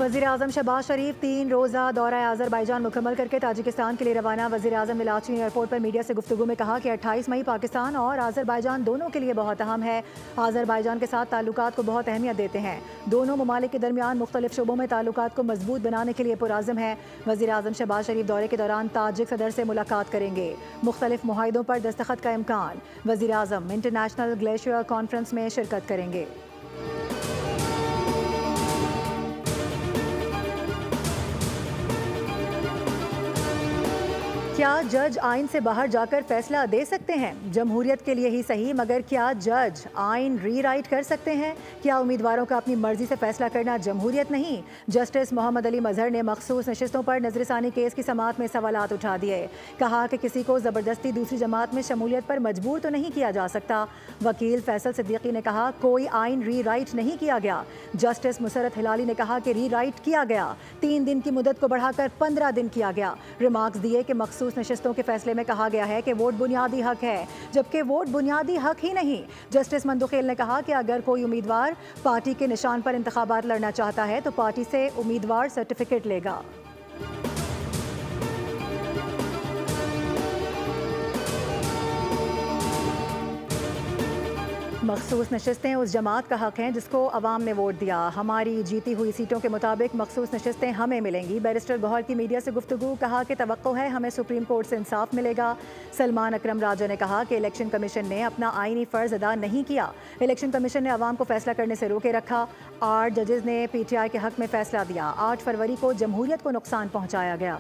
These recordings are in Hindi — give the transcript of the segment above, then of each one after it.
वज़ीर-ए-आज़म शहबाज शरीफ 3 रोज़ा दौरा आज़रबाईजान मुकम्मल करके ताजिकिस्तान के लिए रवाना। वज़ीर-ए-आज़म ने लाचीन एयरपोर्ट पर मीडिया से गुफ्तगू में कहा कि 28 मई पाकिस्तान और आज़रबाईजान दोनों के लिए बहुत अहम है। आज़रबाईजान के साथ ताल्लुकात को बहुत अहमियत देते हैं। दोनों ममालिक के दरमियान मुख्तलिफ शोबों में ताल्लुकात को मजबूत बनाने के लिए पुरअज़्म है। वज़ीर-ए-आज़म शहबाज शरीफ दौरे के दौरान ताजिक सदर से मुलाकात करेंगे। मुख्तलिफ मुआहिदों पर दस्तखत का इम्कान। वज़ीर-ए-आज़म इंटरनेशनल ग्लेशियर कॉन्फ्रेंस में शिरकत करेंगे। क्या जज आइन से बाहर जाकर फैसला दे सकते हैं? जमहूरियत के लिए ही सही, मगर क्या जज आइन रीराइट कर सकते हैं? क्या उम्मीदवारों का अपनी मर्जी से फैसला करना जमहूरियत नहीं? जस्टिस मोहम्मद अली मजहर ने मखसूस नशिस्तों पर नजरसानी केस की समाअत में सवालात उठा दिए। कहा कि किसी को ज़बरदस्ती दूसरी जमात में शमूलियत पर मजबूर तो नहीं किया जा सकता। वकील फैसल सिद्दीकी ने कहा कोई आइन रीराइट नहीं किया गया। जस्टिस मुसरत हिलाली ने कहा कि रीराइट किया गया, 3 दिन की मुदत को बढ़ाकर 15 दिन किया गया। रिमार्क्स दिए कि मखसूस नशिस्तों के फैसले में कहा गया है कि वोट बुनियादी हक है, जबकि वोट बुनियादी हक ही नहीं। जस्टिस मंदुखेल ने कहा कि अगर कोई उम्मीदवार पार्टी के निशान पर इंतखाबात लड़ना चाहता है तो पार्टी से उम्मीदवार सर्टिफिकेट लेगा। मखसूस नशिस्तें उस जमात का हक हैं जिसको अवाम ने वोट दिया। हमारी जीती हुई सीटों के मुताबिक मखसूस नशिस्तें हमें मिलेंगी। बैरिस्टर गौहर की मीडिया से गुफ्तगू। कहा कि तवक्को है हमें सुप्रीम कोर्ट से इंसाफ मिलेगा। सलमान अकरम राजा ने कहा कि इलेक्शन कमीशन ने अपना आईनी फ़र्ज अदा नहीं किया। इलेक्शन कमीशन ने अवाम को फैसला करने से रोके रखा। 8 जजेस ने PTI के हक में फैसला दिया। 8 फरवरी को जमहूरियत को नुकसान पहुँचाया गया।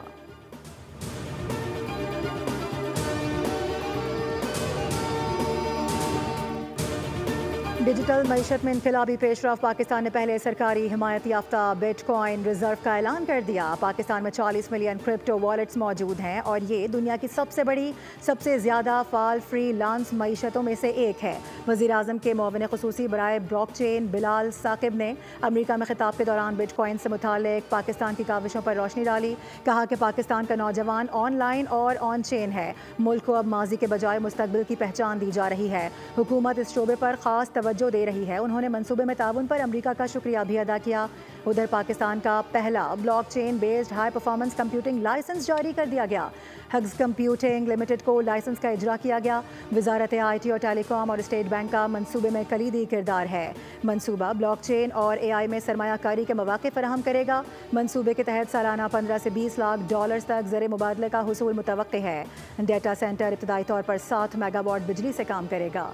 डिजिटल मईशत में इनकलाबी पेशरफ। पाकिस्तान ने पहले सरकारी हिमायत याफ्ता बिटकॉइन रिजर्व का ऐलान कर दिया। पाकिस्तान में 40 मिलियन क्रिप्टो वॉलेट्स मौजूद हैं और ये दुनिया की सबसे बड़ी, सबसे ज़्यादा फाल फ्रीलांस मईशतों में से एक है। वज़ीर-ए-आज़म के मुआविन ख़ुसूसी बराए ब्लॉकचेन बिलाल साकिब ने अमेरिका में खिताब के दौरान बिटकॉइन से मुताल्लिक पाकिस्तान की काविशों पर रोशनी डाली। कहा कि पाकिस्तान का नौजवान ऑनलाइन और ऑन चेन है। मुल्क को अब माजी के बजाय मुस्तकबिल की पहचान दी जा रही है। हुकूमत इस शोबे पर ख़ास तवज्जो दे रही है। उन्होंने मंसूबे में ताउन पर अमेरिका का शुक्रिया भी अदा किया। उधर पाकिस्तान का पहला blockchain based high performance computing license जारी कर दिया गया। हग्स कंप्यूटिंग लिमिटेड को लाइसेंस का इजरा किया गया। वजारत IT और टेलीकॉम और स्टेट बैंक का मंसूबे में कलीदी किरदार है। मंसूबा ब्लॉकचेन और AI में सरमायाकारी के मौके फराहम करेगा। मंसूबे के तहत सालाना 15 से 20 लाख डॉलर तक ज़र मुबादले का हुसूल मुतवक्के है। डेटा सेंटर इब्तदाई तौर पर 7 मेगावाट बिजली से काम करेगा।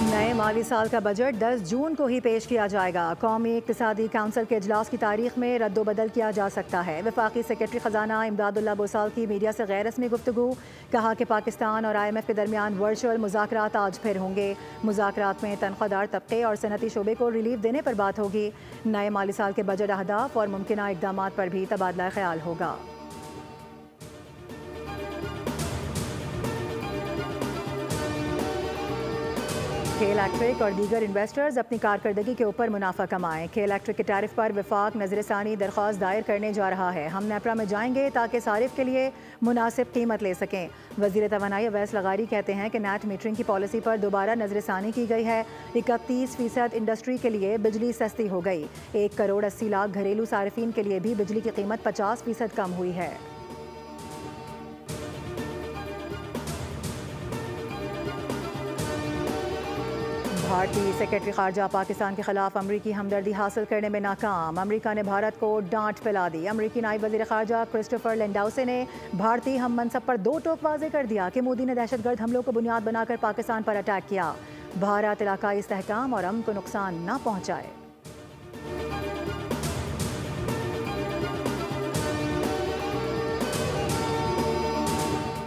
नए माली साल का बजट 10 जून को ही पेश किया जाएगा। कौमी इक्तिसादी काउंसिल के इजलास की तारीख में रद्दोबदल किया जा सकता है। वफाकी सेक्रेटरी ख़जाना इमदादुल्लाह बोसाल की मीडिया से गैर रस्मी गुफ्तगू। कहा कि पाकिस्तान और IMF के दरमियान वर्चुअल मुज़ाकरात आज फिर होंगे। मुज़ाकरात में तनख्वाहदार तबके और सनती शोबे को रिलीफ देने पर बात होगी। नए माली साल के बजट अहदाफ और मुमकिना इक़दामात पर भी तबादला ख्याल होगा। के इलेक्ट्रिक और दीगर इन्वेस्टर्स अपनी कारकर्दगी के ऊपर मुनाफा कमाएं। के इलेक्ट्रिक के टैरिफ पर विफाक नजरसानी दरख्वास्त दायर करने जा रहा है। हम नेपरा में जाएंगे ताकि सारिफ के लिए मुनासिब कीमत ले सकें। वज़ीर तवानाई अवैस लगारी कहते हैं कि नेट मीटरिंग की पॉलिसी पर दोबारा नजरसानी की गई है। 31% इंडस्ट्री के लिए बिजली सस्ती हो गई। 1 करोड़ 80 लाख घरेलू सारिफिन के लिए भी बिजली की कीमत 50% कम हुई है। भारतीय सेक्रेटरी खारजा पाकिस्तान के खिलाफ अमरीकी हमदर्दी हासिल करने में नाकाम। अमरीका ने भारत को डांट फैला दी। अमरीकी नायब वज़ीर खारजा क्रिस्टोफर लैंडाउसे ने भारतीय हम मनसब पर 2 टोक वाज़े कर दिया कि मोदी ने दहशतगर्द हमलों को बुनियाद बनाकर पाकिस्तान पर अटैक किया। भारत इलाकाई इस्तेहकाम और अमन को नुकसान न पहुँचाए।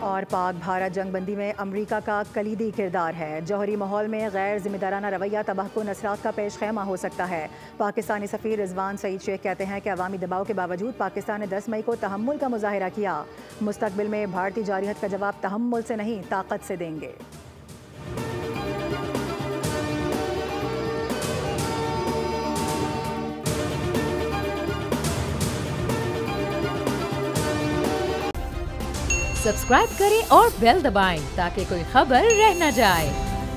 और पाक भारत जंगबंदी में अमरीका का कलीदी किरदार है। जौहरी माहौल में गैर जिम्मेदाराना रवैया तबाहकुन असरात का पेश खैमा हो सकता है। पाकिस्तानी सफ़ीर रिजवान सईद शेख कहते हैं कि अवामी दबाव के बावजूद पाकिस्तान ने 10 मई को तहम्मुल का मुजाहिरा किया। मुस्तकबिल में भारतीय जारियत का जवाब तहम्मुल से नहीं ताकत से देंगे। सब्सक्राइब करें और बेल दबाएं ताकि कोई खबर रह न जाए।